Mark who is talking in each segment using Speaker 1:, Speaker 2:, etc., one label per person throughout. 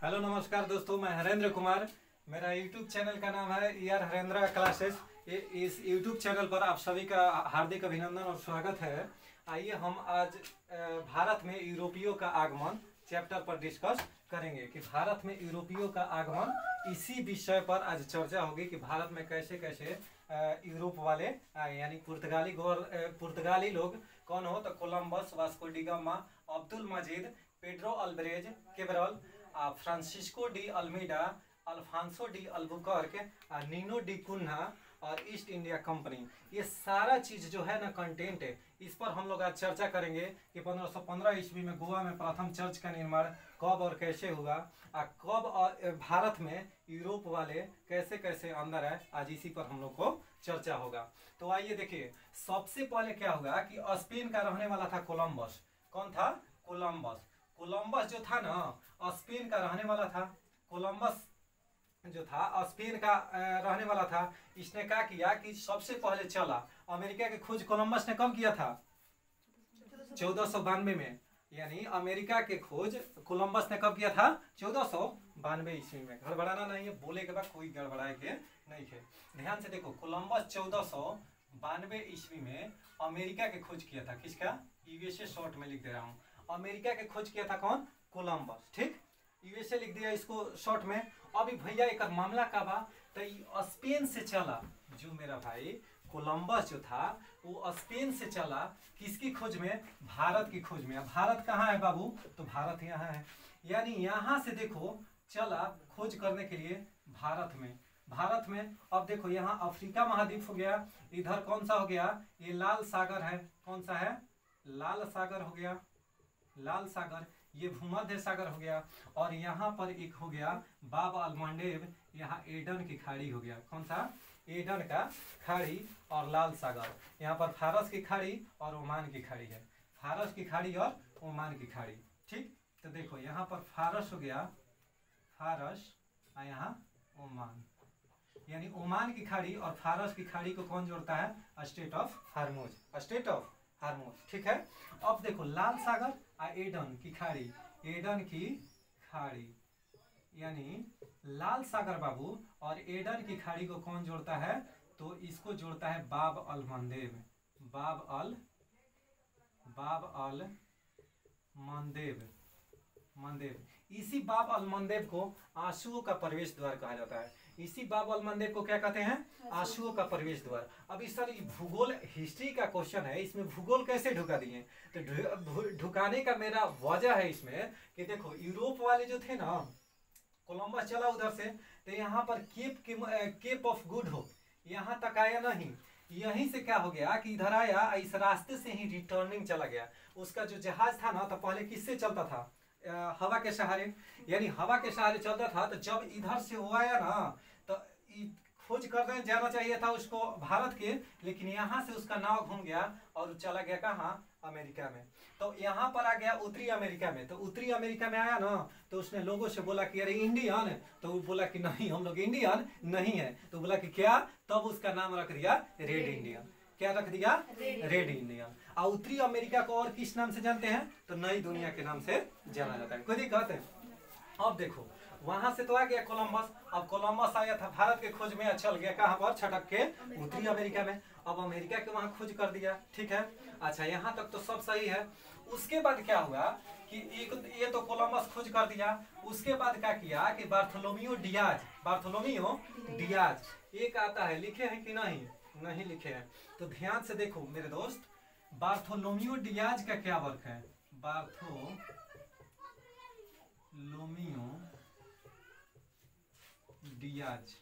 Speaker 1: Hello नमस्कार दोस्तों, मैं हरेंद्र कुमार। मेरा यूट्यूब चैनल का नाम है हरेंद्र क्लासेस। इस यूट्यूब चैनल पर आप सभी का हार्दिक अभिनंदन और स्वागत है। आइए हम आज भारत में यूरोपियों का आगमन चैप्टर पर डिस्कस करेंगे कि भारत में यूरोपियों का आगमन। इसी विषय पर आज चर्चा होगी कि भारत में कैसे कैसे यूरोप वाले यानी पुर्तगाली लोग कौन हो, तो Columbus, Vasco da Gama, Abdul Majid, Pedro Alvares Cabral, Francisco de Almeida, Alfonso de Albuquerque, Nino D Cunha और ईस्ट इंडिया कंपनी, ये सारा चीज जो है ना कंटेंट है, इस पर हम लोग आज चर्चा करेंगे कि 1515 ईस्वी में गोवा में प्रथम चर्च का निर्माण कब और कैसे हुआ, कब भारत में यूरोप वाले कैसे कैसे अंदर है, आज इसी पर हम लोग को चर्चा होगा। तो आइए देखिए, सबसे पहले क्या होगा कि स्पेन का रहने वाला था कोलंबस। कौन था? कोलंबस। कोलंबस जो था ना स्पेन का रहने वाला था। कोलंबस जो था स्पेन का रहने वाला था। इसने क्या किया कि सबसे पहले चला अमेरिका की खोज कोलंबस ने कब किया था? 1492 में। यानी अमेरिका के खोज कोलंबस ने कब किया था? 1492 ईस्वी में। गड़बड़ाना नहीं है, बोले के बाद कोई गड़बड़ाए के नहीं है। ध्यान से देखो, कोलंबस 1492 ईस्वी में अमेरिका के खोज किया था। किसका? यूएसए शॉर्ट में लिख दे रहा हूँ। अमेरिका के खोज किया था कौन? कोलंबस। ठीक, यूएसए लिख दिया इसको शॉर्ट में। अभी भैया एक मामला का बा, तो स्पेन से चला जो मेरा भाई कोलंबस जो था वो स्पेन से चला किसकी खोज में? भारत की खोज में। भारत कहाँ है बाबू? तो भारत यहाँ है। यानी यहाँ से देखो चला खोज करने के लिए भारत में। भारत में अब देखो यहाँ अफ्रीका महाद्वीप हो गया, इधर कौन सा हो गया? ये लाल सागर है। कौन सा है? लाल सागर हो गया, लाल सागर। ये भूमध्य सागर हो गया और यहाँ पर एक हो गया बाब अलमंडेब, यहाँ एडन की खाड़ी हो गया। कौन सा? एडन का खाड़ी और लाल सागर। यहाँ पर फारस की खाड़ी और ओमान की खाड़ी है। फारस की खाड़ी और ओमान की खाड़ी। ठीक, तो देखो यहाँ पर फारस हो गया, फारस, और यहाँ ओमान। यानी ओमान की खाड़ी और फारस की खाड़ी को कौन जोड़ता है? State of हार्मोज, state of हार्मोज। ठीक है। अब देखो लाल सागर और एडन की खाड़ी, एडन की खाड़ी, यानी लाल सागर बाबू और एडन की खाड़ी को कौन जोड़ता है? तो इसको जोड़ता है बाब अल मंदेब, बाब अल मंदेब, मंदेब। इसी बाब अल मंदेब को आंसुओं का प्रवेश द्वार कहा जाता है। इसी बाब अल मंदेब को क्या कहते हैं? आंसुओं का प्रवेश द्वार। अब इस सर भूगोल हिस्ट्री का क्वेश्चन है, इसमें भूगोल कैसे ढुका दिए? तो ढुकाने का मेरा वजह है इसमें कि देखो यूरोप वाले जो थे ना, कोलंबस चला उधर से, तो यहाँ पर केप ऑफ गुड होप यहाँ तक आया नहीं। यहीं से क्या हो गया कि इधर आया, इस रास्ते से ही रिटर्निंग चला गया। उसका जो जहाज था ना, तो पहले किससे चलता था? हवा के सहारे। यानी हवा के सहारे चलता था। तो जब इधर से वो आया ना, तो खोज करने जाना चाहिए था उसको भारत के, लेकिन यहाँ से उसका नाव घूम गया और चला गया कहाँ? अमेरिका में। तो यहाँ पर आ गया उत्तरी अमेरिका में। तो उत्तरी अमेरिका में आया ना, तो उसने लोगों से बोला कि अरे इंडियन, तो वो बोला कि नहीं हम लोग इंडियन नहीं है। तो बोला कि क्या? तब उसका नाम रख दिया रेड इंडियन। क्या रख दिया? Red Indian. और उत्तरी अमेरिका को और किस नाम से जानते हैं? तो नई दुनिया के नाम से जाना जाता है। कोई दिक्कत है? अब देखो वहां से तो आ गया कोलंबस। अब कोलंबस आया था भारत के खोज में, चल गया कहां पर? छटक के उत्तरी अमेरिका में। अब अमेरिका के वहां खोज कर दिया। ठीक है, अच्छा यहाँ तक तो सब सही है। उसके बाद क्या हुआ कि ये तो कोलंबस खोज कर दिया। उसके बाद क्या किया कि बार्थोलोमियो डियाज, बार्थोलोमियो डियाज एक आता है, लिखे हैं कि नहीं? नहीं लिखे हैं। तो ध्यान से देखो मेरे दोस्त, बार्थोलोमियो डियाज का क्या वर्क है? बार्थोलोमियो डियाज,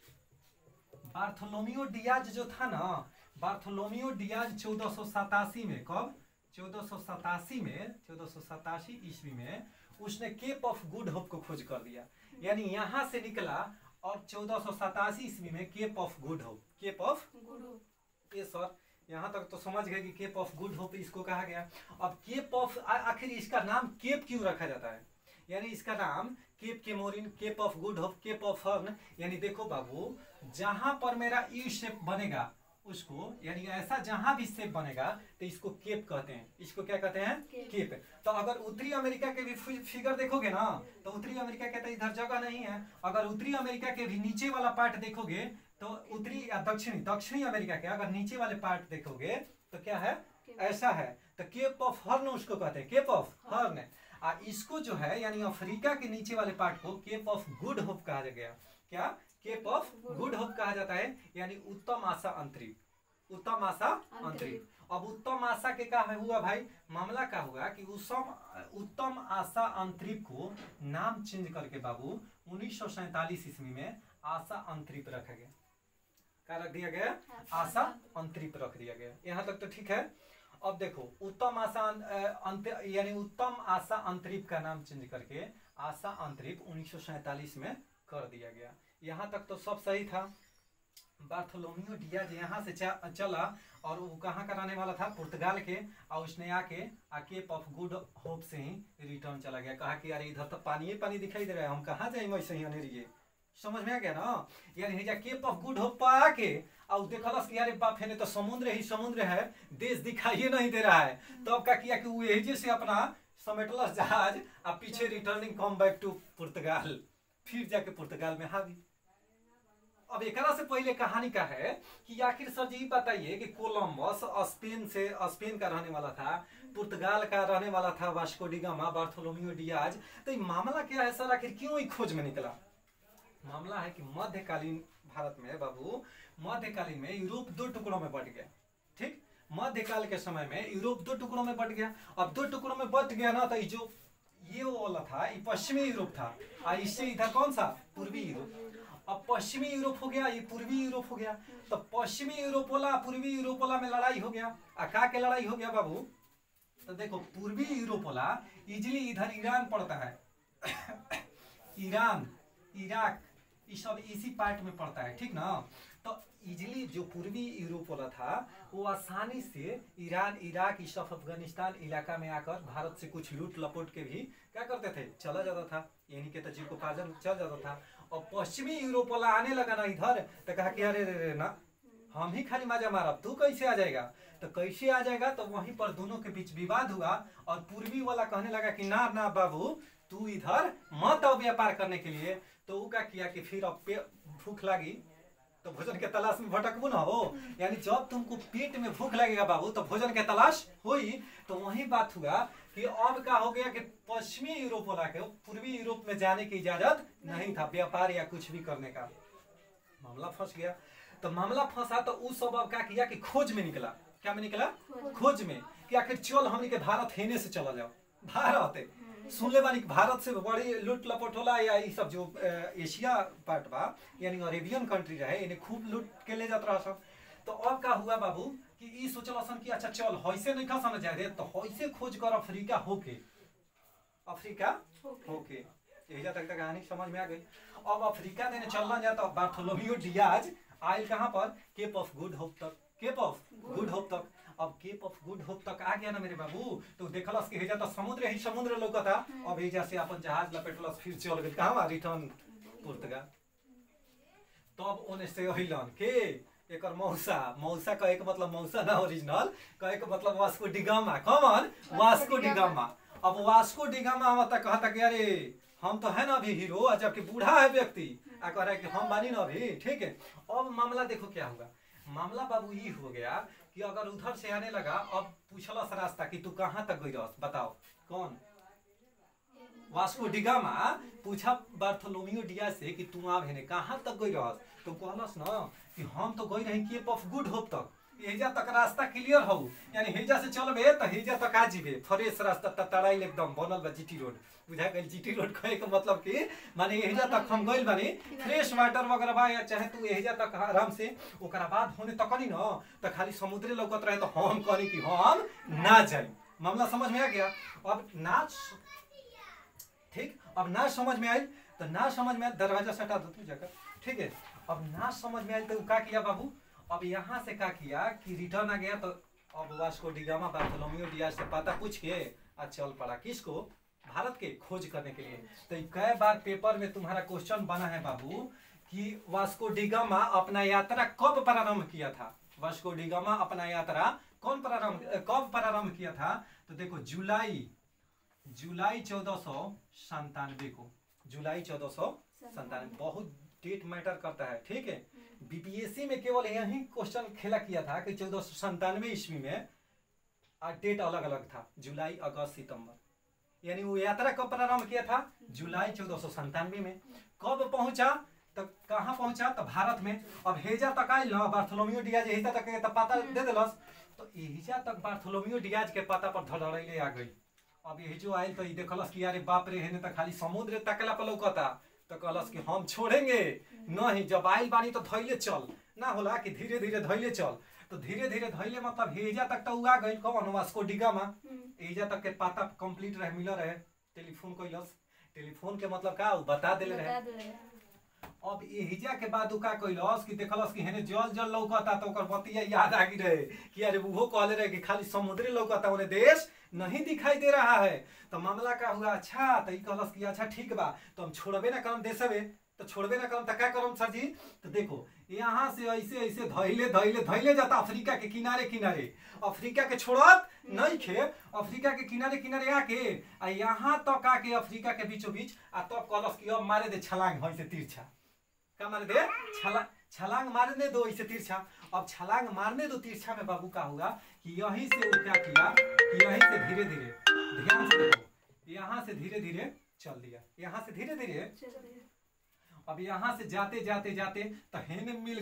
Speaker 1: बार्थोलोमियो डियाज जो था ना, बार्थोलोमियो डियाज 1487 में, कब? 1487 ईस्वी में उसने केप ऑफ गुड होप को खोज कर दिया। यानी यहाँ से निकला और 1487 ईस्वी में Cape of Good Hope, Cape of Good Hope. ये सर यहाँ तक तो समझ गए कि केप ऑफ गुड होप इसको कहा गया। अब केप ऑफ, आखिर इसका नाम केप क्यों रखा जाता है? यानी इसका नाम Cape Comorin, Cape of Good Hope, Cape of Horn. यानी देखो बाबू, जहां पर मेरा यू शेप बनेगा उसको यानी ऐसा जहां भी शेप बनेगा तो इसको केप कहते हैं। इसको क्या कहते हैं? केप। तो अगर उत्तरी अमेरिका के भी फिगर देखोगे ना तो उत्तरी अमेरिका के तो इधर जगह नहीं है। अगर उत्तरी अमेरिका के भी नीचे वाला पार्ट देखोगे तो उत्तरी या दक्षिणी अमेरिका के अगर नीचे वाले पार्ट देखोगे तो क्या है? ऐसा है। तो केप ऑफ हॉर्न उसको कहते हैं, केप ऑफ हॉर्न। इसको जो है यानी अफ्रीका के नीचे वाले पार्ट को केप ऑफ गुड होप कहा गया। क्या? केप ऑफ गुड होप कहा जाता है, यानी उत्तम आशा अंतरिप। उत्तम आशा अंतरिप। अब उत्तम आशा के क्या हुआ भाई? मामला क्या हुआ कि उत्तम आशा अंतरिप को नाम चेंज करके बाबू 1947 ईस्वी में आशा अंतरिप रखा गया। क्या रख दिया गया? आशा अंतरिप रख दिया गया। यहाँ तक तो ठीक है। अब देखो उत्तम आशा यानी उत्तम आशा अंतरिप का नाम चेंज करके आशा अंतरिप 1947 में कर दिया गया। यहाँ तक तो सब सही था। बार्थोलोमियो डियाज यहाँ से चला और वो कहाँ का रहने वाला था? पुर्तगाल के। और उसने आके केप ऑफ गुड होप से ही रिटर्न चला गया। कहा कि यार इधर तो पानी पानी दिखाई दे रहा है, हम कहाँ जाए वैसे ही अनेरिए। समझ में आ गया ना? यानी केप ऑफ गुड होप पर आके और देखलस कि यार बाप है तो समुद्र ही समुद्र है, देश दिखाई नहीं दे रहा है। तो अब क्या किया कि वो यही से अपना समेटलस जहाज और पीछे रिटर्निंग कम बैक टू पुर्तगाल। फिर जाके पुर्तगाल में हावी। अब एक से पहले कहानी का है कि आखिर सर जी बताइए कि कोलंबस स्पेन का रहने वाला था, पुर्तगाल का रहने वाला था Vasco da gamma, Bartolomeu Diaz. तो मामला क्या है सर, आखिर क्यों ही खोज में निकला? मामला है कि मध्यकालीन भारत में बाबू, मध्यकालीन में यूरोप दो टुकड़ों में बट गया। ठीक, मध्यकाल के समय में यूरोप दो टुकड़ों में बट गया। अब दो टुकड़ों में बट गया ना, तो जो ये वाला था ये पश्चिमी यूरोप था और इससे इधर कौन सा? पूर्वी यूरोप। अब पश्चिमी यूरोप हो गया, ये पूर्वी यूरोप हो गया। तो पश्चिमी यूरोप वाला पूर्वी यूरोप वाला में लड़ाई हो गया। का के लड़ाई हो गया बाबू? तो देखो पूर्वी यूरोप वाला इजिली इधर ईरान पड़ता है ईरान, इराक, ये सब इसी पार्ट में पड़ता है। ठीक ना? तो इजिली जो पूर्वी यूरोप वाला था वो आसानी से ईरान, इराक, इस अफगानिस्तान इलाका में आकर भारत से कुछ लूट लपोट के भी क्या करते थे? चला जाता था। यानी कि जीविकोपार्जन चल जाता था। और पश्चिमी यूरोप वाला आने लगा ना इधर, तो कहा कि अरे ना, हम ही खाली मजा मारा, तू कैसे आ जाएगा? तो कैसे आ जाएगा? तो वहीं पर दोनों के बीच विवाद हुआ और पूर्वी वाला कहने लगा कि ना ना बाबू, तू इधर मत आओ व्यापार करने के लिए। तो वो क्या किया कि फिर अब भूख लगी तो भोजन के तलाश में भटकबू ना हो। यानी जब तुमको पेट में भूख लगेगा बाबू तो भोजन के तलाश हुई। तो वही बात हुआ कि अब क्या हो गया कि पश्चिमी यूरोप वाला के पूर्वी यूरोप में जाने की इजाजत नहीं था, व्यापार या कुछ भी करने का। मामला फंस गया। तो मामला फंसा तो उस सब अब क्या किया कि खोज में निकला। क्या में निकला? खोज में कि आखिर चल हमने के भारत हेने से चला जाओ। भारत सुन ले बानी भारत से बड़ी लूट लपट होला, या ये सब जो एशिया पार्ट बा यानी अरेबियन कंट्री रहे, इन्हें खूब लूट के ले जाता रहा सब। तो अब क्या हुआ बाबू कि ई सोचल कि अच्छा चल होइसे नहीं खा समझ जाए तो होइसे खोज कर अफ्रीका होके यही तक कहानी समझ में आ गई। अब अफ्रीका देने चलना जाता बार्थोलोमियो डियाज आयल कहाँ पर? केप ऑफ गुड होप तक। केप ऑफ गुड होप तक। अब केप ऑफ गुड होप तक आ गया ना मेरे बाबू, तो देखलस कि हेजा तो समुद्र ही समुद्र लौकता। अब हेजा से अपन जहाज लपेटलस फिर चल गए कहाँ? रिटर्न पुर्तगाल। तो अब ओने से अहिलन के एकर मौसा का एक मतलब मौसा ना ओरिजिनल का एक मतलब Vasco da Gama. Common Vasco da Gama. अब वास्को डिगामा आवता कहता कि अरे हम तो है ना अभी हीरो, जबकि बूढ़ा है व्यक्ति आ कह रहा है कि हम बानी ना अभी। ठीक है। अब मामला देखो क्या हुआ। मामला बाबू ये हो गया कि अगर उधर से आने लगा, अब पूछलस रास्ता कि तू कहाँ तक गई रह, बताओ। कौन? वास्को डिगामा पूछा बार्थोलोमियो डियाज से कि तू आब हेने कहाँ तक गई रह? तो कहलस ना कि हम तो गई रही केप ऑफ गुड होप तक। हेजा तक रास्ता क्लियर हो, यानी हेजा से चलबे तो हेजा तक आ जीबे। फ्रेश रास्ता तड़ाइल एकदम बनल बा जीटी रोड। बुझा गई? जीटी रोड कहे के मतलब कि माने हेजा तक हम गइल बानी, फ्रेश वाटर वगैरह बा, या चाहे तू हेजा तक आराम से। ओकरा बाद होने तक नहीं ना तो खाली समुद्र लौकत रहे तो हम कहनी कि हम ना जाई। मामला समझ में आ गया? अब ना ठीक, अब ना समझ में आई तो ना समझ में दरवाजा से हटा दो तू जाकर। ठीक है। अब ना समझ में आई तो क्या किया बाबू? अब यहाँ से क्या किया कि रिटर्न आ गया। तो अब वास्को डिगामा बार्थोलोमियो डियाज से पता पूछ के चल पड़ा किसको? भारत के खोज करने के लिए। तो कई बार पेपर में तुम्हारा क्वेश्चन बना है बाबू कि वास्को डिगामा अपना यात्रा कब प्रारंभ किया था? वास्को डी गामा अपना यात्रा कब प्रारंभ किया था? तो देखो जुलाई 1497 को, जुलाई 1497। बहुत डेट मैटर करता है, ठीक है। बीपीएससी में केवल यही क्वेश्चन खेला किया था कि 1497 ईस्वी में डेट अलग अलग था, जुलाई, अगस्त, सितंबर। यानी वो यात्रा कब प्रारंभ किया था? जुलाई 1497 में। कब पहुंचा? तो कहाँ पहुंचा? तो भारत में। अब हेजा तक आयल ना, बार्थोलोमियो डियाज हेजा तक पता दे दिलस, तो हेजा तक बार्थोलोमियो डियाज के पता पर धड़धड़ैले आ गई। अब यही जो आयल तो देखलस कि अरे बाप रे, हेने तो खाली समुद्र तकला पर लौकता, तो कहलस कि हम छोड़ेंगे नहीं, जब आयल बानी तो धैले चल, ना होला कि धीरे धीरे धैले चल। तो धीरे धीरे धैले मतलब हेजा तक तो उगा गई। कौन? Vasco da gamma. हेजा तक के पता कंप्लीट रहे, मिल रहे, टेलीफोन कैलस। टेलीफोन के मतलब का बता दिले रहे। अब एहिजा के बाद का कैलस कि देखलस कि हेने जल जल लौकता, तो ओकर बतिया याद आ गई रहे कि अरे वो कहले रहे कि खाली समुद्र लौकता, उन्हें देश नहीं दिखाई दे रहा है। तो मामला का हुआ, अच्छा तो कहलस कि अच्छा ठीक बा, तो हम छोड़बे ना करम देशवे, तो छोड़बे ना करम तो क्या करम सर जी? तो देखो यहाँ से ऐसे ऐसे धैले धैले धैले जाता अफ्रीका के किनारे किनारे, अफ्रीका के छोड़त नहीं खे, अफ्रीका के किनारे किनारे आके यहाँ तक आके अफ्रीका के बीचों बीच तब कहलस कि अब मारे दे छलांग, ऐसे तिरछा का मारे दे, छलांग मारने दो ऐसे तिरछा। अब छलांग मारने दो तिरछा में बाबू का हुआ कि यहीं से वो क्या किया कि यहीं से धीरे धीरे, ध्यान से देखो, यहाँ से धीरे धीरे चल दिया, यहाँ से धीरे धीरे। अब यहाँ से जाते जाते जाते तो हेने मिल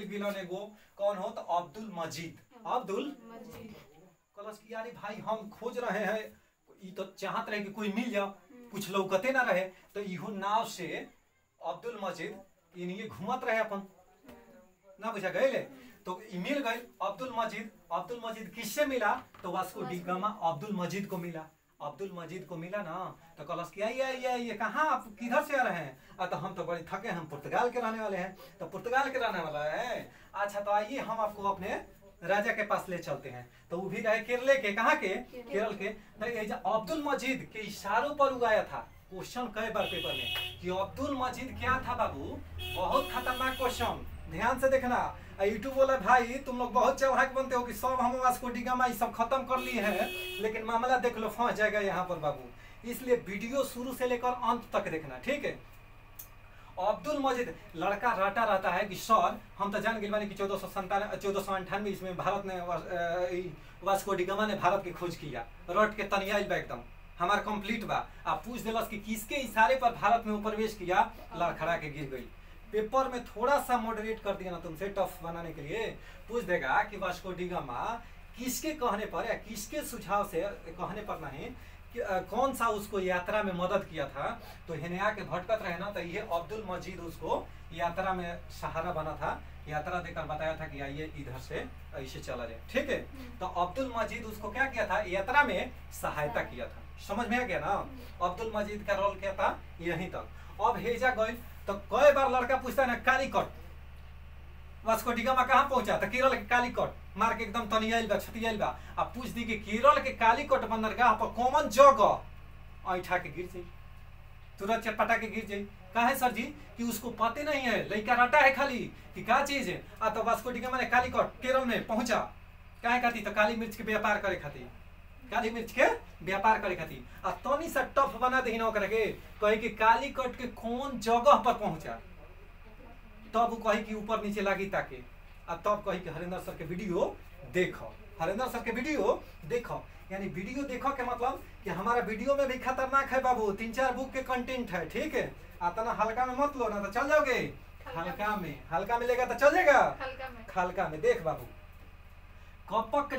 Speaker 1: गिलन एगो, कौन हो? तो अब्दुल मजीद। कलश की यार भाई हम खोज रहे हैं, ये तो चाहत रहे कि कोई मिल जाओ, कुछ लौकते ना रहे, तो इहो नाव से अब्दुल मजीद इन्हीं घूमत रहे अपन, ना बुझा गए, तो मिल गए अब्दुल मजीद किससे मिला? तो वास्को डी गामा अब्दुल मजीद को मिला। अब्दुल मजीद को मिला ना, तो कलश की ये कहाँ, आप किधर से आ रहे हैं? तो हम तो बड़े थके, हम पुर्तगाल के रहने वाले हैं। तो पुर्तगाल के रहने वाला है, अच्छा तो आइए हम आपको अपने राजा के पास ले चलते हैं। तो वो भी रहे केरल के, कहाँ के? केरल के। तो अब्दुल मजीद के इशारों पर उगाया था क्वेश्चन कई बार पेपर में कि अब्दुल मजीद क्या था बाबू? बहुत खतरनाक क्वेश्चन, ध्यान से देखना। यूट्यूब वाला भाई तुम लोग बहुत चालाक बनते हो कि सब हम वास्को डी गामा सब खत्म कर लिए हैं, लेकिन मामला देख लो फंस जाएगा यहाँ पर बाबू। इसलिए वीडियो शुरू से लेकर अंत तक देखना, ठीक है। अब्दुल मजीद लड़का रटा रहता है कि सर हम तो जान गए कि 1498 इसमें भारत ने वास्को डी गामा ने भारत की खोज किया, रट के तनियाइल बा एकदम हमारा कंप्लीट बा। आप पूछ दिलस कि किसके इशारे पर भारत में प्रवेश किया, लड़खड़ा के गिर गई। पेपर में थोड़ा सा मॉडरेट कर दिया ना तुमसे टफ बनाने के लिए, पूछ देगा कि वास्को डी गामा किसके कहने पर या किसके सुझाव से, कहने पर नहीं कि कौन सा उसको यात्रा में मदद किया था। तो हेनिया के भटकत रहे ना, तो ये अब्दुल मजीद उसको यात्रा में सहारा बना था, यात्रा देकर बताया था कि आइए इधर से ऐसे चला जाए, ठीक है। तो अब्दुल मजीद उसको क्या किया था? यात्रा में सहायता किया था। समझ में आ गया ना? अब्दुल मजीद का रोल क्या था? यहीं तक। अब हेजा गई तो कई बार लड़का पूछता है ना, कालीकट वास्को डी गामा कहाँ पहुंचा? तो केरल के कालीकट मार के एकदम तनियाइल बा, छतियाइल बा। अब पूछ दी कि केरल के कालीकट बंदरगाह पर कौन जगह ऐठा के गिर जाये, तुरंत चटपटा के गिर जाये। कहा है सर जी कि उसको पते नहीं है, लड़का रटा है खाली कि क्या चीज है। तो वास्को डी गामा ने कालीकट केरल में पहुंचा कहे खाती? तो काली मिर्च के व्यापार करे खाती, काली मिर्च के व्यापार करे खातिर। तनी सा टफ बना दे के कहे कि कालीकट के कौन जगह पर पहुंचा, तब वो कही कि ऊपर नीचे लागी ताके, तब कही कि हरेंद्र सर के वीडियो देखो, हरेंद्र सर के वीडियो देखो। यानी वीडियो देखो के मतलब कि हमारा वीडियो में भी खतरनाक है बाबू, 3-4 बुक के कंटेंट है, ठीक है। आता ना हल्का में मत लो ना तो चल जाओगे, हल्का में लेगा तो चल जाएगा हल्का में। देख बाबू, कपक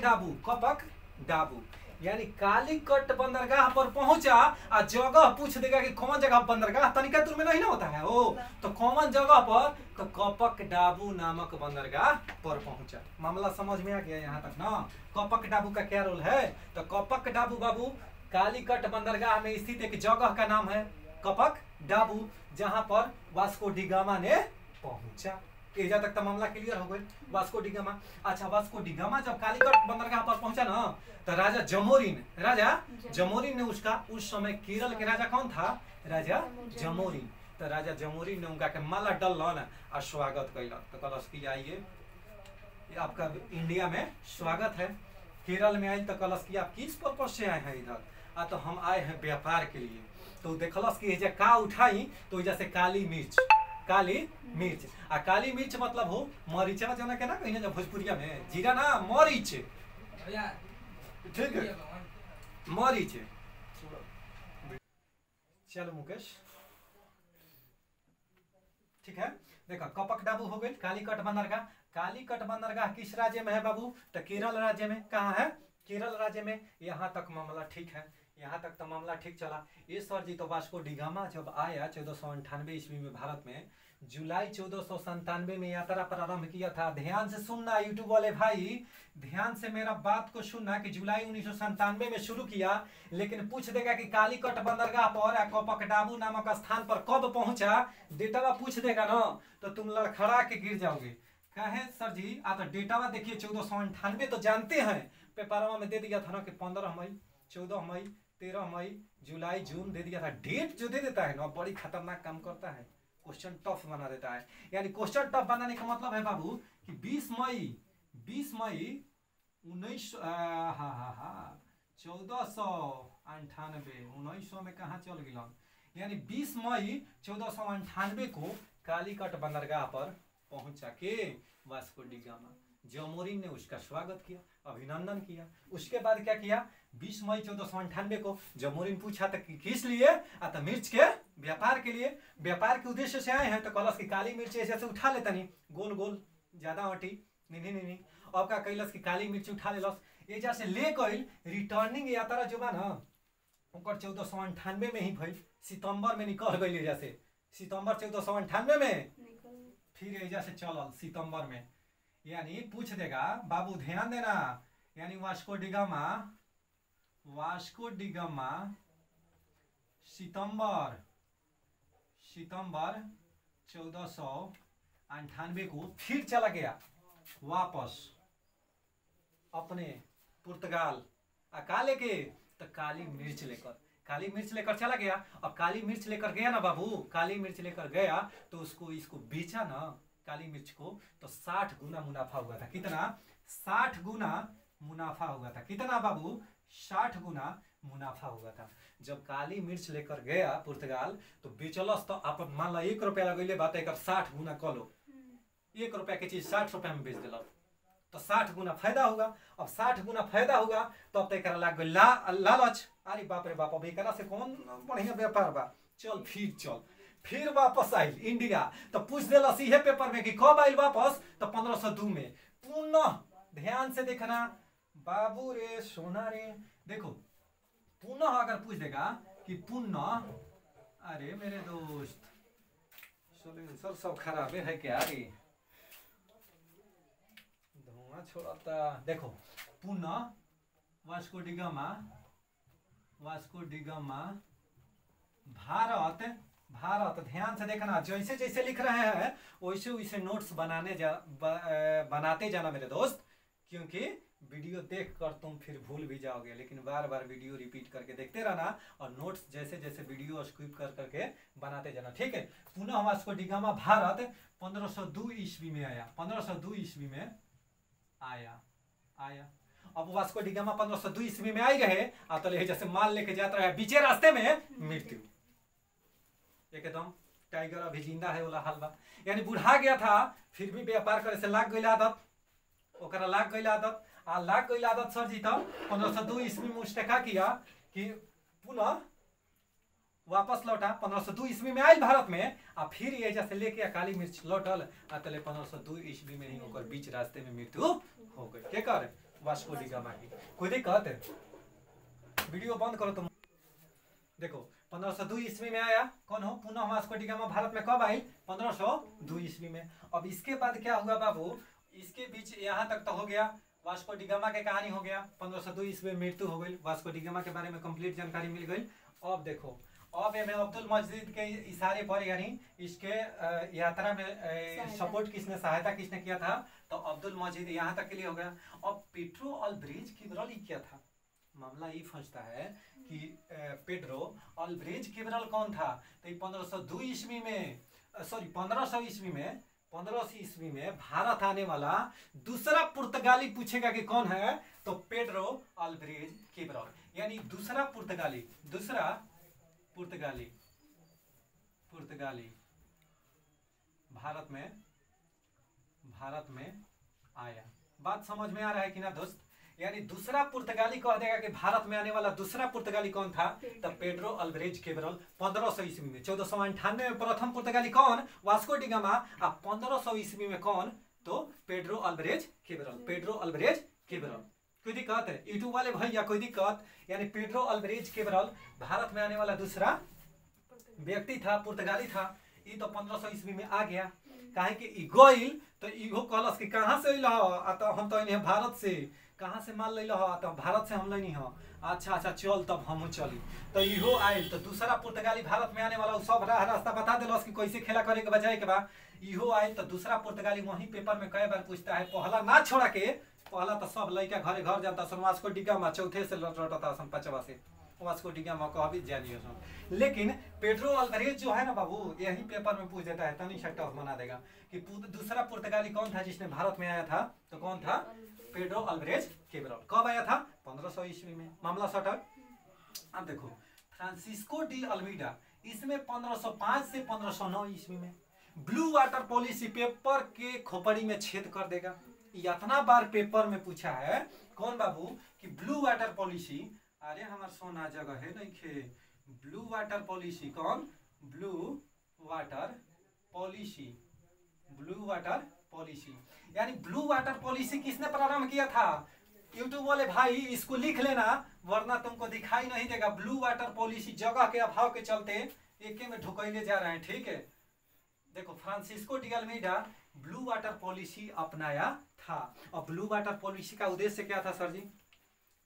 Speaker 1: डाबू यानी कालीकट बंदरगाह पर पहुंचा और जगह पूछ देगा कि कौन जगह बंदरगाह, तनिका दूर में नहीं ना होता है वो, तो कौन जगह पर? तो कपक डाबू नामक बंदरगाह पर पहुंचा। मामला समझ में आ गया यहाँ तक ना? कपक डाबू का क्या रोल है? तो कपक डाबू बाबू कालीकट बंदरगाह में स्थित एक जगह का नाम है कपक डाबू, जहां पर वास्को डी गामा ने पहुंचा। एजा तक तो मामला क्लियर हो गई। वास्को डी गामा, अच्छा वास्को डी गामा जब कालीकट बंदरगाह पर पहुंचा ना, तो राजा जमोरिन ने उसका, उस समय केरल के राजा कौन था? राजा जमोरिन। तो राजा जमोरिन ने उनका के माला डलन और स्वागत कैलन। तो कहलस कि आइए आपका इंडिया में स्वागत है। केरल में आए तो कलश की आप किस पर्पज से आए हैं इधर? तो हम आए हैं व्यापार के लिए। तो देखलस कि जे का उठाई तो जैसे काली मिर्च, काली मिर्च आ काली मिर्च मतलब हो मरीचा जना के ना कहीं ना भोजपुरिया में जीरा ना मरीच, ठीक है मरीच। चलो मुकेश ठीक है। देखो कपक डाबू हो गई। कालीकट बंदरगाह, कालीकट बंदरगाह किस राज्य में है बाबू? तो केरल राज्य में। कहाँ है? केरल राज्य में। यहाँ तक मामला ठीक है, यहाँ तक तो मामला ठीक चला। ये सर जी तो वास्को डिगामा जब आया 1498 ईस्वी में भारत में, जुलाई 1497 में यात्रा प्रारंभ किया था। ध्यान से सुनना यूट्यूब वाले भाई, ध्यान से मेरा बात को सुनना कि जुलाई 1997 में शुरू किया, लेकिन पूछ देगा कि कालीकट बंदरगाह पर कपक डाबू नामक स्थान पर कब पहुंचा, डेटावा पूछ देगा ना तो तुम लड़खड़ा के गिर जाओगे। कहे सर जी आप तो डेटावा देखिए 1498 तो जानते हैं, पेपरवा में दे दिया था ना कि 15 मई 14 मई 13 मई जुलाई जून दे दिया था। डेट जो दे देता है ना बड़ी खतरनाक काम करता है, क्वेश्चन टफ बना देता है। यानी क्वेश्चन टफ बनाने का मतलब है बाबू कि 20 मई 1498 1900 में कहा चल गया, यानी 20 मई 1498 को कालीकट बंदरगाह पर पहुंचा के वास्को डिगामा। जमोरिन ने उसका स्वागत किया, अभिनंदन किया। उसके बाद क्या किया? 20 मई 1498 को जमोरिन पूछा था कि किस लिए? तो मिर्च के व्यापार के लिए, व्यापार के उद्देश्य से आए हैं। तो कलश की काली मिर्च ऐसे उठा लेता नहीं, गोल गोल ज्यादा अटी नहीं। अब का कैलस की काली मिर्च उठा लेलस, एजा से ले गई। रिटर्निंग यात्रा जो बा ना ओकर 1498 में ही भइल, सितंबर में निकल गई एजा से, सितंबर 1498 में फिर एजा से चलल सितंबर में। यानी पूछ देगा बाबू ध्यान देना, यानी वास्को डिगामा सितंबर 1498 को फिर चला गया वापस अपने पुर्तगाल। का लेके? तो काली मिर्च लेकर, काली मिर्च लेकर चला गया। अब काली मिर्च लेकर गया ना बाबू, काली मिर्च लेकर गया तो इसको बेचा ना काली मिर्च को, तो 60 गुना मुनाफा हुआ था। कितना? 60 गुना मुनाफा हुआ था। कितना बाबू? 60 गुना मुनाफा हुआ था। जब काली मिर्च लेकर गया पुर्तगाल तो बेचलस, तो आप मान लो 1 रुपया लगेले बात एक 60 गुना कर लो, 1 रुपया की चीज 60 रुपया में बेच दिलक तो 60 गुना फायदा होगा। अब 60 गुना फायदा होगा तो अब तक लाग गई लालच, अरे बाप रे बाप अब एकरा से कौन बढ़िया व्यापार बा, चल फिर वापस आई इंडिया। तो पूछ दिलस इहे पेपर में कि कब आई वापस? तो 1502 में। पुनः ध्यान से देखना बाबू रे सोना रे, देखो पुनः अगर पूछ देगा कि पुनः, अरे मेरे दोस्त सर सब खराब है क्या रे, धुआं छोड़ता। देखो पुनः वास्को डिगामा भारत ध्यान से देखना, जैसे जैसे लिख रहे हैं वैसे वैसे नोट्स बनाते जाना मेरे दोस्त, क्योंकि वीडियो देखकर तुम फिर भूल भी जाओगे। लेकिन बार बार वीडियो रिपीट करके देखते रहना और नोट्स जैसे जैसे वीडियो स्किप करके बनाते जाना, ठीक है। पुनः वास्को डिगामा भारत 1502 ईस्वी में आया, 1502 ईस्वी में आया। अब वास्को डिगामा 1502 ईस्वी में आई रहे तो जैसे माल लेके जाता रहे, बीचे रास्ते में मृत्यु, एकदम टाइगर अभी जिंदा है वाला हाल बा। यानी बुढ़ा गया था फिर भी व्यापार करे से लाग गई आदत, ओकरा लाग गई आदत सर जी। तब 1502 ईस्वी में उसने क्या किया कि पुनः वापस लौटा, 1502 ईस्वी में आई भारत में और फिर ये जैसे लेके काली मिर्च लौटल तले 1502 ईस्वी में ही ओकर बीच रास्ते में मृत्यु हो गई। के कर वास्को डिगामा की कोई दिक्कत है? वीडियो बंद करो तुम। देखो 1502 ईस्वी में आया, कौन हो? पुनः वास्को डिगामा भारत में कब आई? 1502 ईस्वी में। अब इसके बाद क्या हुआ बाबू? इसके बीच यहाँ तक तो हो गया, वास्को डिगामा के कहानी हो गया, 1502 ईस्वी में मृत्यु हो गई, वास्को डिगामा के बारे में कंप्लीट जानकारी मिल गई। अब देखो अब एम अब्दुल मजीद के इशारे पर, यानी इसके यात्रा में सपोर्ट किसने, सहायता किसने किया था? तो अब्दुल मजीद, यहाँ तक के लिए हो गया। अब पेड्रो अल्ब्रेज किब्रल ही किया था। मामला ये फंसता है कि पेड्रो अल्ब्रेज किब्रल कौन था? तो 1502 ईस्वी में, सॉरी 1500 ईस्वी में 1500 ईस्वी में भारत आने वाला दूसरा पुर्तगाली पूछेगा कि कौन है, तो पेड्रो अल्वारेज कैब्रल, यानी दूसरा पुर्तगाली भारत में आया। बात समझ में आ रहा है कि ना दोस्त? यानी दूसरा पुर्तगाली कह देगा कि भारत में आने वाला दूसरा पुर्तगाली कौन था, तब पेड्रो अल्वारेज कैब्रल 1500 ईस्वी में। 1498 में प्रथम पुर्तगाली कौन, वास्को डी गामा। 1500 ईस्वी में कौन, तो पेड्रो अल्वारेज कैब्रल। कोई दिक्कत है यूट्यूब वाले भैया? कोई दिक्कत? यानी पेड्रो अल्वारेज कैब्रल भारत में आने वाला दूसरा व्यक्ति था, पुर्तगाली था। ये तो 1500 ईस्वी में आ गया। काहे कि गइल तो इहो कहलस कि कहां से अइल ह, तो हम तो इन्हें भारत से। कहां से माल लैल ह, तो भारत से हम लेनी ह। अच्छा चल तब हमहू चली। तो इहो आइल तो दूसरा पुर्तगाली भारत में आने वाला सब रास्ता बता दिलस कि कैसे खेला करे के बजाय के बा। इहो आइल तो दूसरा पुर्तगाली वही पेपर में कई बार पूछता है, पहला ना छोड़ा के। पहला तो सब लड़का घरे घर जाता सन, वास्को डी गामा चौथे से लौटता सन, 5वां से वास्को डी गामा को अभी जानिए सन। लेकिन पेड्रो अल्वारेज जो है ना बाबू, यही पेपर में पूछ देता है, तनी सा टफ बना देगा कि दूसरा पुर्तगाली कौन था जिसने भारत में आया था, तो कौन था, पेड्रो अल्वारेज कैब्रल। कब आया था, 1500 ईस्वी में। मामला सटल। अब देखो फ्रांसिस्को डी अल्मीडा, इसमें 1505 से 1509 ईस्वी में। ब्लू वाटर पॉलिसी पेपर के खोपड़ी में छेद कर देगा। इतना बार पेपर में पूछा है कौन बाबू कि ब्लू वाटर पॉलिसी, अरे हमार सोना जगह है नहीं खे, ब्लू वाटर पॉलिसी कौन, ब्लू वाटर पॉलिसी। यानी ब्लू वाटर पॉलिसी किसने प्रारंभ किया था? यूट्यूब वाले भाई इसको लिख लेना, वरना तुमको दिखाई नहीं देगा। ब्लू वाटर पॉलिसी जगह के अभाव के चलते एक में ढुकैले जा रहे हैं, ठीक है। देखो Francisco de Almeida blue water policy अपनाया था। और ब्लू वाटर पॉलिसी का उद्देश्य क्या था सर जी?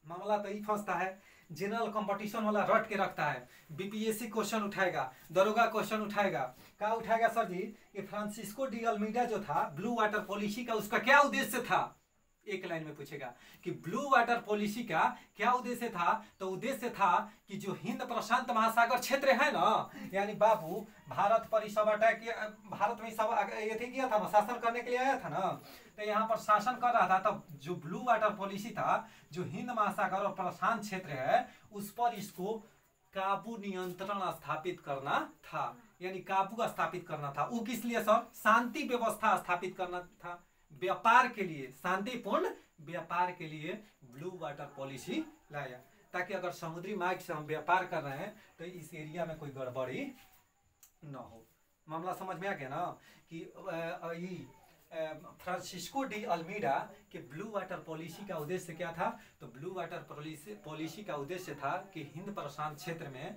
Speaker 1: मामला तो ही फंसता है, जनरल कंपटीशन वाला रट के रखता है। बीपीएससी क्वेश्चन उठाएगा, दरोगा क्वेश्चन उठाएगा। क्या उठाएगा सर जी? ये फ्रांसिस्को डी अल्मीडा जो था ब्लू वाटर पॉलिसी का, उसका क्या उद्देश्य था? एक लाइन में पूछेगा कि ब्लू वाटर पॉलिसी का क्या उद्देश्य था? तो उद्देश्य था कि जो हिंद प्रशांत महासागर क्षेत्र है ना, यानी बाबू भारत पर सब अटैक, भारत में सब ये किया था, शासन करने के लिए आया था ना, तो यहाँ पर शासन कर रहा था। तब जो ब्लू वाटर पॉलिसी था, जो हिंद महासागर और प्रशांत क्षेत्र है, उस पर इसको काबू, नियंत्रण स्थापित करना था। यानी काबू स्थापित करना था। वो किस लिए सर? शांति व्यवस्था स्थापित करना था, व्यापार के लिए, शांतिपूर्ण व्यापार के लिए ब्लू वाटर पॉलिसी लाया, ताकि अगर समुद्री मार्ग से हम व्यापार कर रहे हैं तो इस एरिया में कोई गड़बड़ी न हो। मामला समझ में आ गया ना कि फ्रांसिस्को डी अल्मीडा के ब्लू वाटर पॉलिसी का उद्देश्य क्या था? तो ब्लू वाटर पॉलिसी का उद्देश्य था कि हिंद प्रशांत क्षेत्र में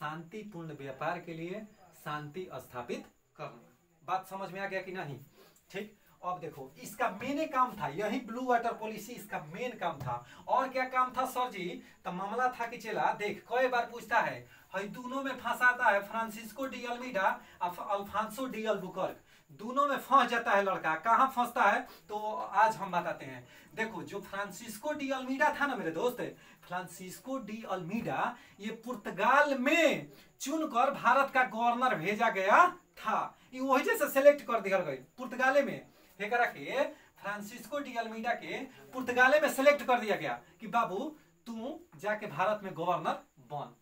Speaker 1: शांतिपूर्ण व्यापार के लिए शांति स्थापित करना। बात समझ में आ गया कि नहीं? ठीक। अब देखो इसका मेन काम था, यही ब्लू वाटर पॉलिसी इसका मेन काम था। और क्या काम था सर जी? तो मामला था कि चला देख, कई बार पूछता है, दोनों में फंसाता है, फ्रांसिस्को डी अल्मीडा और अल्फांसो डी अल्बुकर्क, दोनों में फंस जाता है लड़का। कहाँ फंसता है तो आज हम बताते हैं। देखो जो फ्रांसिस्को डी अल्मीडा था ना मेरे दोस्त, फ्रांसिस्को डी अल्मीडा ये पुर्तगाल में चुनकर भारत का गवर्नर भेजा गया था। ये वही जैसे सेलेक्ट कर दिया गई पुर्तगाले में, के फ्रांसिस्को डी अल्मीडा के पुर्तगाले में सेलेक्ट कर दिया गया कि बाबू तू जाके भारत में गवर्नर बन।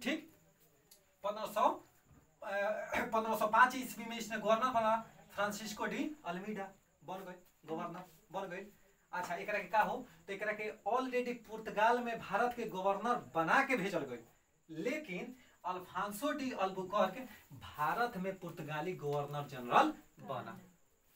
Speaker 1: ठीक। 1505 ईस्वी में इसने गवर्नर बना, फ्रांसिस्को डी अल्मीडा बन गए, गवर्नर बन गए। अच्छा एकरा के का हो, तो एकरा के ऑलरेडी पुर्तगाल में भारत के गवर्नर बना के भेजल गए, लेकिन अल्फांसो डी अल्बुकर्क भारत में पुर्तगाली गवर्नर जनरल बना,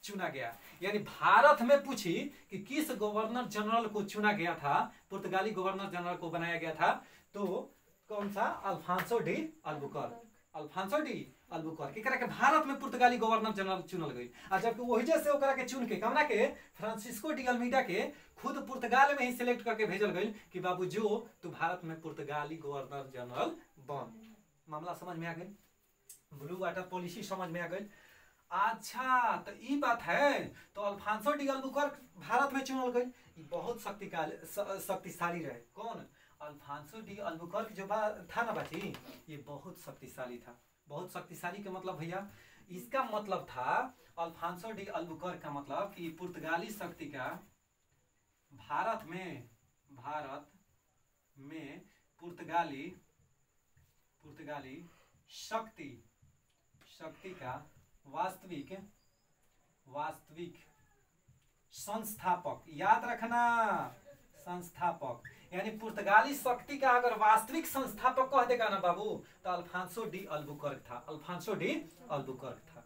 Speaker 1: चुना गया। यानी भारत में पूछी कि किस गवर्नर जनरल को चुना गया था, पुर्तगाली गवर्नर जनरल को बनाया गया था, तो कौन सा? Alfonso de Albuquerque. Alfonso de Albuquerque एकरा के भारत में पुर्तगाली गवर्नर जनरल चुनल गई। और जबकि वही जैसे ओकरा के चुन के कमरा के फ्रांसिस्को डी अल्मीडा के खुद पुर्तगाल में ही सिलेक्ट करके भेजल गई कि बाबू जो तू भारत में पुर्तगाली गवर्नर जनरल बन। मामला समझ में आ गई? ब्लू वाटर पॉलिसी समझ में आ गई? अच्छा तो ये बात है। तो अल्फांसो डी अल्बुकर्क भारत में चुनल गई, बहुत शक्तिशाली रहे। कौन? अल्फांसो डी अल्बुकर्क जो था ना बच्ची, ये बहुत शक्तिशाली था। बहुत शक्तिशाली के मतलब भैया, इसका मतलब था अल्फांसो डी अल्बुकर्क का मतलब कि पुर्तगाली शक्ति का भारत में पुर्तगाली शक्ति का वास्तविक संस्थापक, याद रखना संस्थापक, यानी पुर्तगाली शक्ति का अगर वास्तविक संस्थापक कह देगा ना बाबू तो अल्फांसो डी अल्बुकर्क था। अल्फांसो डी अल्बुकर्क था।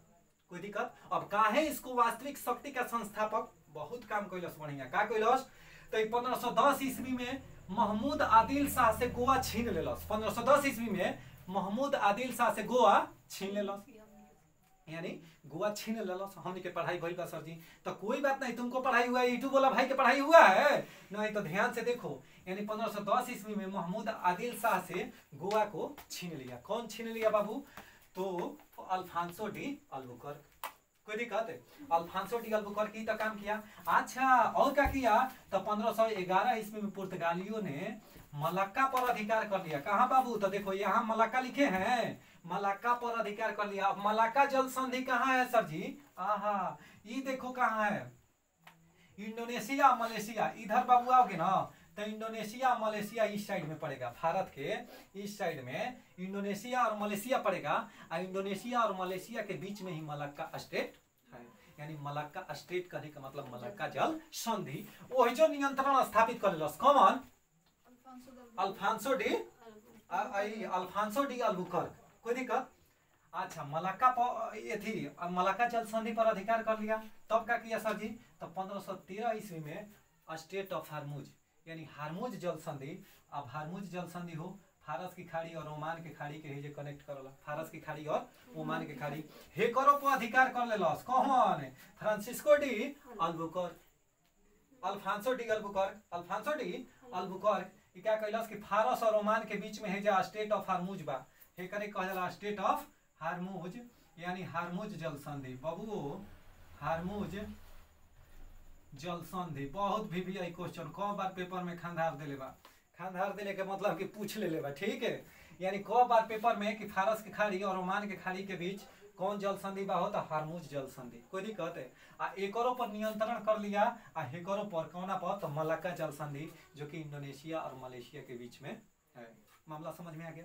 Speaker 1: कोई दिक्कत? अब काहे इसको वास्तविक शक्ति का संस्थापक? बहुत काम कैलस बढ़िया। का कैलस? तो 1510 ईस्वी में महमूद आदिल शाह से गोवा छीन लेलस। 1510 ईस्वी में महमूद आदिल शाह से गोवा छीन लेलस, यानी गोवा छीन लेलस। हमने के पढ़ाई भइल बा सर जी, तो कोई बात नहीं, तुमको पढ़ाई हुआ है, यूट्यूब वाला भाई के पढ़ाई हुआ है नहीं, तो ध्यान से देखो। यानी 1510 ईस्वी में महमूद आदिल शाह से गोवा को छीन लिया। कौन छीन लिया बाबू? तो अल्फांसो डी अल्बुकर्क। कोई दिक्कत है? अल्फांसो डी अल्बुकर्क ही तो काम किया। अच्छा, और क्या किया? तो 1511 ईस्वी में पुर्तगालियों ने मलक्का पर अधिकार कर लिया। कहाँ बाबू? तो देखो यहाँ मलक्का लिखे हैं, मलक्का पर अधिकार कर लिया। अब मलक्का जल संधि कहाँ है सर जी? आहा, ये देखो कहाँ है, इंडोनेशिया मलेशिया। इधर बाबू आओगे ना तो इंडोनेशिया मलेशिया इस साइड में पड़ेगा, भारत के इस साइड में इंडोनेशिया और मलेशिया पड़ेगा। और इंडोनेशिया और मलेशिया के बीच में ही मलक्का स्टेट है। यानी मलक्का स्टेट कहने का मतलब मलक्का जल संधि। वही जो नियंत्रण स्थापित कर लेलस। कौन? Alfonso de Albuquerque. कोई दिक्कत? अच्छा, मलक्का पर ये थी, मलक्का जल संधि पर अधिकार कर लिया। तब क्या किया सर जी? तो 1513 ईस्वी में स्टेट ऑफ हारमुज, यानी हारमुज जल संधि। अब हारमुज जल संधि हो फारस की खाड़ी और ओमान के खाड़ी के ही जे कनेक्ट करला, फारस की खाड़ी और ओमान के खाड़ी, हेकरो पर अधिकार कर लेलस। कौन? Francisco de Albuquerque. Alfonso de Albuquerque क्या कैलस कि फारस और ओमान के बीच में है जो स्टेट ऑफ हारमुज बा, हेकरे कहला स्टेट ऑफ हारमुज, यानी हारमुज जल संधि। बाबू हारमुज जल संधि बहुत भी क्वेश्चन कई बार पेपर में खंडार देले बा। खंडार देले के मतलब कि पूछ ले बा, ठीक है। यानी कई बार पेपर में कि फारस की खाड़ी और ओमान के खाड़ी के बीच कौन जल संधि बा? होता हारमुज जल संधि। कोई दिक्कत है? एकरो पर नियंत्रण कर लिया, हेकरो पर कौना पर? तो मलक्का जल संधि, जो कि इंडोनेशिया और मलेशिया के बीच में है। मामला समझ में आ गया?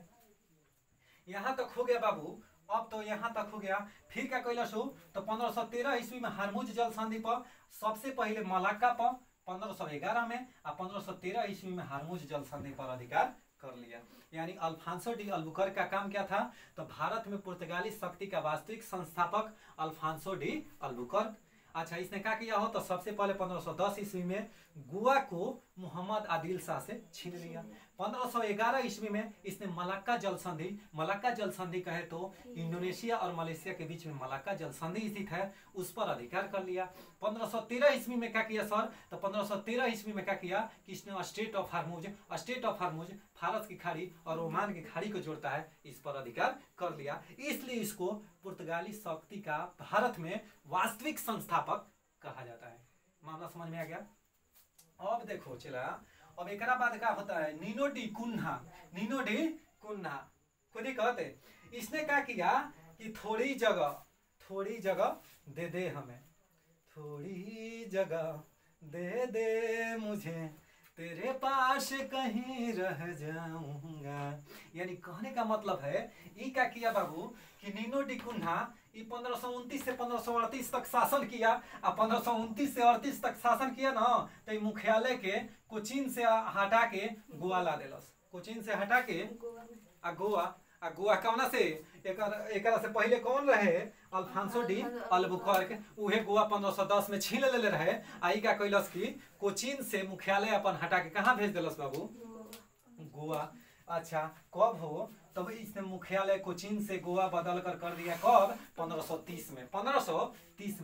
Speaker 1: यहाँ तक हो गया बाबू। अब तो यहाँ तक हो गया। फिर क्या कैलस हो? तो 1513 ईस्वी में हारमुज जल संधि पर सबसे पहले मलक्का पर 1511 में और 1513 ईस्वी में हारमुज जल संधि पर अधिकार कर लिया। यानी अल्फांसो डी अल्बुकर्क का काम क्या था? तो भारत में पुर्तगाली शक्ति का वास्तविक संस्थापक अल्फांसो डी अल्बुकर्क। अच्छा, इसने क्या किया हो? तो सबसे पहले 1510 ईस्वी में गोवा को मोहम्मद आदिल शाह से छीन लिया। 1511 ईस्वी में इसने मलक्का जल संधि कहे तो इंडोनेशिया और मलेशिया के बीच में मलक्का जल संधि स्थित है, उस पर अधिकार कर लिया। 1513 ईस्वी में क्या किया सर? तो 1513 ईस्वी में क्या किया कि इसने स्टेट ऑफ हारमुज फारस की खाड़ी और ओमान की खाड़ी को जोड़ता है, इस पर अधिकार कर लिया। इसलिए इसको पुर्तगाली शक्ति का भारत में वास्तविक संस्थापक कहा जाता है। मामला समझ में आ गया? अब देखो चला, अब एक बाद क्या होता है? Nino D Cunha. कोई दिक्कत है? इसने क्या किया कि थोड़ी जगह दे दे हमें, थोड़ी जगह दे दे मुझे, तेरे पास कहीं रह जाऊंगा। यानी कहने का मतलब है, ये क्या किया बाबू कि नीनो डी कुन्हा 1529 से 1538 तक शासन किया। और 1529 से 38 तक शासन किया ना, तो मुख्यालय के कोचीन से हटा के गोवा ला देलस। कोचीन से हटा के गोवा कौना से? एकरा से पहले कौन रहे? Alfonso de Albuquerque. उहे गोवा 1510 में छीन ले रहे। आई का कैलस की कोचीन से मुख्यालय अपन हटा के कहाँ भेज दिलस बाबू? गोवा। अच्छा, कब हो? तब इसने मुख्यालय कोचीन से गोवा बदल कर दिया। कब? 1530 में। 1530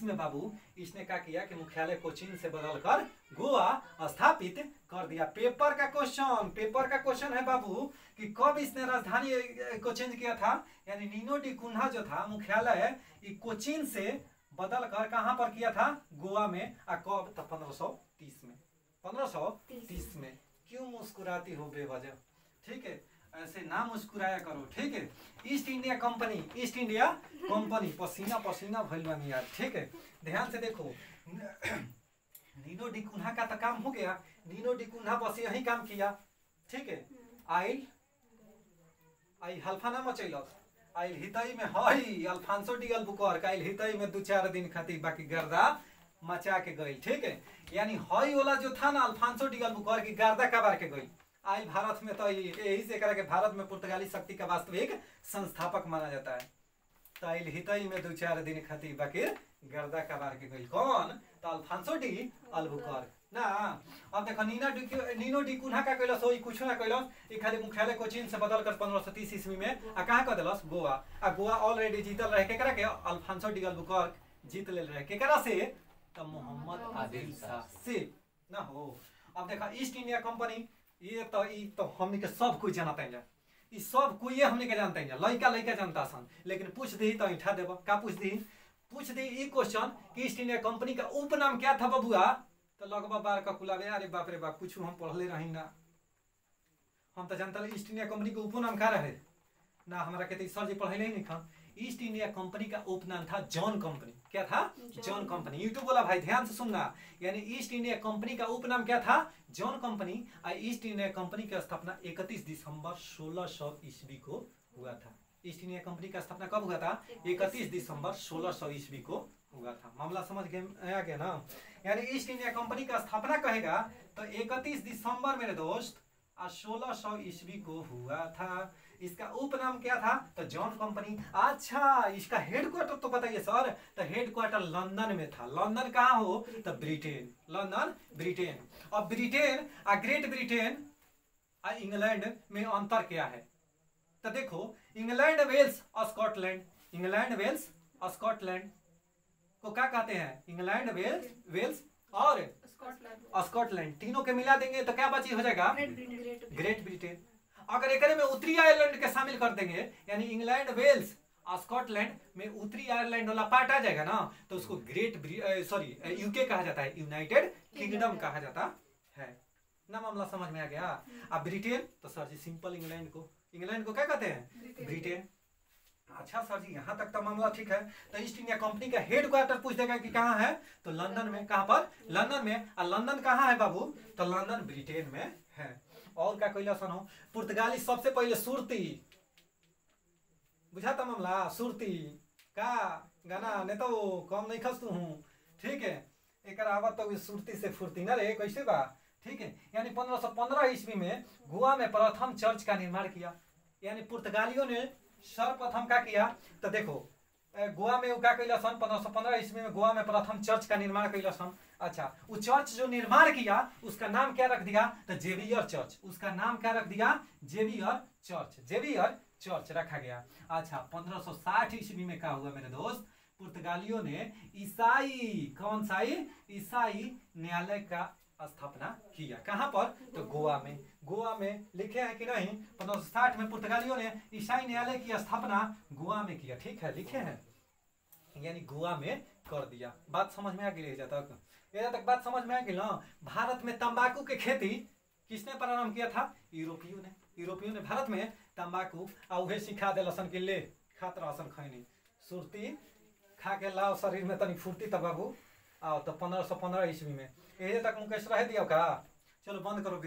Speaker 1: में बाबू इसने क्या किया कि मुख्यालय कोचीन से बदल कर गोवा स्थापित कर दिया। पेपर का क्वेश्चन है बाबू कि कब इसने राजधानी को चेंज किया था? यानी नीनो डी कुन्हा जो था मुख्यालय कोचीन से बदल कर कहां पर किया था? गोवा में। कब? तो 1530 में। क्यों मुस्कुराती हो बेवजह, ठीक है, ऐसे ना मुस्कुराया करो, ठीक है। ईस्ट इंडिया कंपनी पसीना पसीना भइल बानी यार, ठीक है। ध्यान से देखो नीनो डी कुन्हा का तो काम हो गया, नीनो डी कुन्हा बस यही काम किया, ठीक है। आई हल्फा ना मचैलस, आइल हितई में हई अल्फांसो डी अल्बुकर्क आइल हितई में 2-4 दिन खातिर बाकी गर्दा मचा के गई, ठीक है। यानी हई वाला जो था ना अल्फांसो डी अल्बुकर्क की गर्दा कबार के गई, आइल भारत में तो यही से करा के भारत में पुर्तगाली शक्ति का वास्तविक संस्थापक माना जाता है। तो आइल हितई में 2-4 दिन खातिर बाकी गर्दा कबार के गई, कौन? तो अल्फांसो डी अल्बुकर्क ना। अब देखो नीनो डी कुन्हा का कैलस हो, कुछ ना कैलस, ई खाली मुख्यालय कोचीन से बदल कर 1530 ईस्वी में आ कहां कर देलस? गोवा। आ गोवा ऑलरेडी जीतल रहे केकरा के? अल्फांसो डी अल्बुकर्क जीत ले रहे केकरा से? तो मोहम्मद आदिल शाह से ना हो। अब देखा ईस्ट इंडिया कंपनी ये तो हमनी के सब कुछ जानता है, ई सब कोई हमनी के जानते हैं, लइका लइका जानता सन, लेकिन पूछ दी तो इठा देबो का पूछ दी ई क्वेश्चन कि ईस्ट इंडिया कंपनी का उपनाम क्या था बबुआ? तो लगभग बार का कुलावे, अरे बाप रे बाप, कुछ हम पढ़ले रही ना, हम तो जानता ईस्ट इंडिया कंपनी का उपनाम क्या रहे ना, हमारा कहते सर जी पढ़े नहीं खा। ईस्ट इंडिया कंपनी का उपनाम था जॉन कंपनी। क्या था? John company. यूट्यूब वाला भाई ध्यान से सुनना, यानी ईस्ट इंडिया कंपनी का उपनाम क्या था? John company. East India company की स्थापना 31 दिसंबर 1600 ईस्वी को हुआ था। ईस्ट इंडिया कंपनी का स्थापना कब हुआ था? 31 दिसंबर 1600 ईस्वी को हुआ था। मामला समझ गए आ गया ना? यानी ईस्ट इंडिया कंपनी का स्थापना कहेगा तो 31 दिसंबर मेरे दोस्त 1600 ईस्वी को हुआ था। इसका उपनाम क्या था? तो जॉन कंपनी। अच्छा, इसका हेडक्वार्टर तो बताइए सर। तो हेडक्वार्टर लंदन में था। लंदन कहाँ हो? तो ब्रिटेन, लंदन ब्रिटेन। और ब्रिटेन ग्रेट ब्रिटेन इंग्लैंड में अंतर क्या है? तो देखो इंग्लैंड वेल्स और स्कॉटलैंड, इंग्लैंड वेल्स और स्कॉटलैंड को क्या कहते हैं? इंग्लैंड वेल्स और स्कॉटलैंड, तीनों के मिला देंगे तो क्या बची हो जाएगा? Great Britain. अगर एक में उत्तरी आयरलैंड के शामिल कर देंगे, यानी इंग्लैंड वेल्स और स्कॉटलैंड में उत्तरी आयरलैंड वाला पार्ट आ जाएगा ना, तो उसको यूके कहा जाता है, यूनाइटेड किंगडम कहा जाता है ना। मामला समझ में आ गया? अब ब्रिटेन तो सर जी सिंपल इंग्लैंड को क्या कहते हैं? ब्रिटेन। अच्छा सर जी यहाँ तक तो मामला ठीक है। तो ईस्ट इंडिया कंपनी का हेडक्वार्टर पूछ देगा कि कहाँ है? तो लंदन में। कहाँ पर? लंदन में। और लंदन कहाँ है बाबू? तो लंदन ब्रिटेन में है। और क्या कोई सुनो, पुर्तगाली सबसे पहले सुरती, बुझा था मामला? सुरती का गाना ने तो कम नहीं खसतू हूँ, ठीक है। एक आवत तो सुरती से फुर्ती ना रे, कैसे बा? ठीक है। यानी 1515 ईस्वी में गोवा में प्रथम चर्च का निर्माण किया। यानी पुर्तगालियों ने सर्वप्रथम क्या किया? तो देखो गोवा में क्या कैला सन? 1515 ईस्वी में गोवा में प्रथम चर्च का निर्माण कैला सन। अच्छा, वो चर्च जो निर्माण किया उसका नाम क्या रख दिया? तो जेवियर चर्च। उसका नाम क्या रख दिया? Xavier church. जेवियर चर्च रखा गया। अच्छा, 1560 ईस्वी में क्या हुआ मेरे दोस्त? पुर्तगालियों ने ईसाई, कौन सा? ईसाई न्यायालय का स्थापना किया। कहां पर? तो गोवा में। गोवा में लिखे हैं कि नहीं? 1560 में पुर्तगालियों ने ईसाई न्यायालय की स्थापना गोवा में किया। ठीक है, लिखे हैं, यानी गोवा में कर दिया। बात समझ में आ गई? यहाँ तक बात समझ में आ गई ना? भारत में तंबाकू की खेती किसने प्रारंभ किया था? यूरोपियों ने। यूरोपियों ने भारत में तंबाकू उहे सिखा दिल सन कि ले खात रसन खैनी, सुरती खा के लाओ शरीर में तनी फुर्ती तब बाबू आओ। तो 1515 ईस्वी में। यही तक मुकेश रह दिया का? चलो बंद करो।